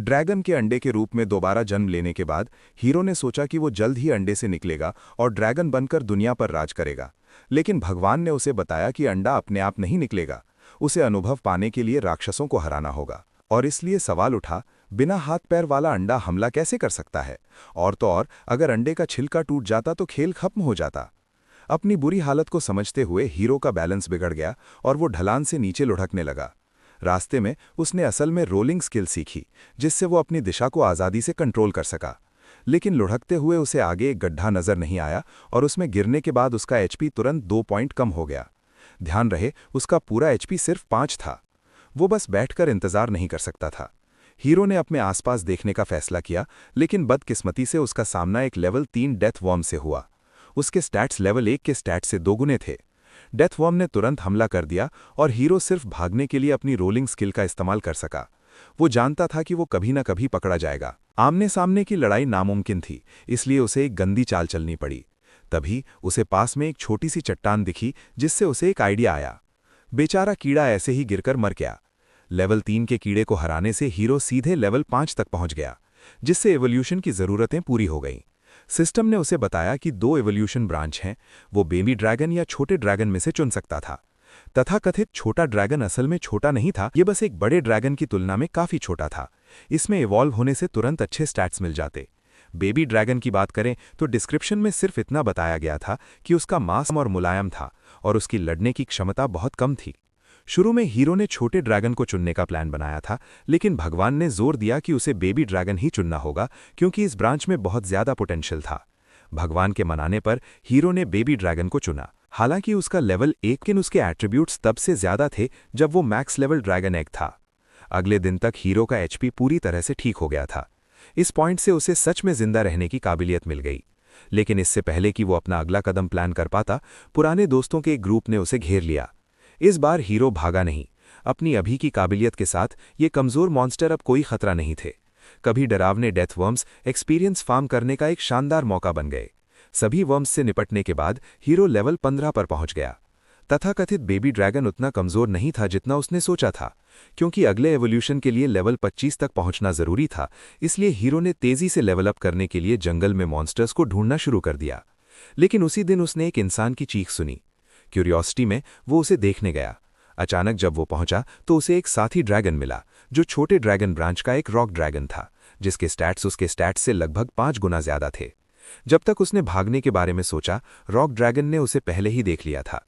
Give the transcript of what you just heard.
Dragon के अंडे के रूप में दोबारा जन्म लेने के बाद हीरो ने सोचा कि वो जल्द ही अंडे से निकलेगा और ड्रैगन बनकर दुनिया पर राज करेगा। लेकिन भगवान ने उसे बताया कि अंडा अपने आप नहीं निकलेगा, उसे अनुभव पाने के लिए राक्षसों को हराना होगा। और इसलिए सवाल उठा, बिना हाथ पैर वाला अंडा हमला कैसे कर सकता है? और तो और, अगर अंडे का छिलका टूट जाता तो खेल खत्म हो जाता। अपनी बुरी हालत को समझते हुए हीरो का बैलेंस बिगड़ गया और वो ढलान से नीचे लुढ़कने लगा। रास्ते में उसने असल में रोलिंग स्किल सीखी, जिससे वो अपनी दिशा को आज़ादी से कंट्रोल कर सका। लेकिन लुढ़कते हुए उसे आगे एक गड्ढा नजर नहीं आया और उसमें गिरने के बाद उसका एचपी तुरंत 2 पॉइंट कम हो गया। ध्यान रहे, उसका पूरा एचपी सिर्फ 5 था। वो बस बैठकर इंतजार नहीं कर सकता था। हीरो ने अपने आसपास देखने का फैसला किया, लेकिन बदकिस्मती से उसका सामना एक लेवल 3 डेथ वॉर्म से हुआ। उसके स्टैट्स लेवल 1 के स्टैट से दोगुने थे। डेथ वॉर्म ने तुरंत हमला कर दिया और हीरो सिर्फ भागने के लिए अपनी रोलिंग स्किल का इस्तेमाल कर सका। वो जानता था कि वो कभी न कभी पकड़ा जाएगा। आमने सामने की लड़ाई नामुमकिन थी, इसलिए उसे एक गंदी चाल चलनी पड़ी। तभी उसे पास में एक छोटी सी चट्टान दिखी, जिससे उसे एक आइडिया आया। बेचारा कीड़ा ऐसे ही गिरकर मर गया। लेवल 3 के कीड़े को हराने से हीरो सीधे लेवल 5 तक पहुंच गया, जिससे एवोल्यूशन की ज़रूरतें पूरी हो गईं। सिस्टम ने उसे बताया कि 2 एवोल्यूशन ब्रांच हैं, वो बेबी ड्रैगन या छोटे ड्रैगन में से चुन सकता था। तथाकथित छोटा ड्रैगन असल में छोटा नहीं था, ये बस एक बड़े ड्रैगन की तुलना में काफ़ी छोटा था। इसमें इवॉल्व होने से तुरंत अच्छे स्टैट्स मिल जाते। बेबी ड्रैगन की बात करें तो डिस्क्रिप्शन में सिर्फ इतना बताया गया था कि उसका मांस और मुलायम था और उसकी लड़ने की क्षमता बहुत कम थी। शुरू में हीरो ने छोटे ड्रैगन को चुनने का प्लान बनाया था, लेकिन भगवान ने जोर दिया कि उसे बेबी ड्रैगन ही चुनना होगा, क्योंकि इस ब्रांच में बहुत ज्यादा पोटेंशियल था। भगवान के मनाने पर हीरो ने बेबी ड्रैगन को चुना। हालांकि उसका लेवल 1, लेकिन उसके एट्रीब्यूट्स तब से ज्यादा थे जब वो मैक्स लेवल ड्रैगन एग था। अगले दिन तक हीरो का एचपी पूरी तरह से ठीक हो गया था। इस पॉइंट से उसे सच में जिंदा रहने की काबिलियत मिल गई। लेकिन इससे पहले कि वो अपना अगला कदम प्लान कर पाता, पुराने दोस्तों के एक ग्रुप ने उसे घेर लिया। इस बार हीरो भागा नहीं। अपनी अभी की काबिलियत के साथ ये कमजोर मॉन्स्टर अब कोई खतरा नहीं थे। कभी डरावने डेथ वर्म्स एक्सपीरियंस फार्म करने का एक शानदार मौका बन गए। सभी वर्म्स से निपटने के बाद हीरो लेवल 15 पर पहुंच गया। तथाकथित बेबी ड्रैगन उतना कमजोर नहीं था जितना उसने सोचा था, क्योंकि अगले एवोल्यूशन के लिए लेवल 25 तक पहुंचना जरूरी था। इसलिए हीरो ने तेजी से लेवल अप करने के लिए जंगल में मॉन्स्टर्स को ढूंढना शुरू कर दिया। लेकिन उसी दिन उसने एक इंसान की चीख सुनी। क्यूरियोसिटी में वो उसे देखने गया। अचानक जब वो पहुंचा तो उसे एक साथी ड्रैगन मिला, जो छोटे ड्रैगन ब्रांच का एक रॉक ड्रैगन था, जिसके स्टैट्स उसके स्टैट्स से लगभग 5 गुना ज्यादा थे। जब तक उसने भागने के बारे में सोचा, रॉक ड्रैगन ने उसे पहले ही देख लिया था।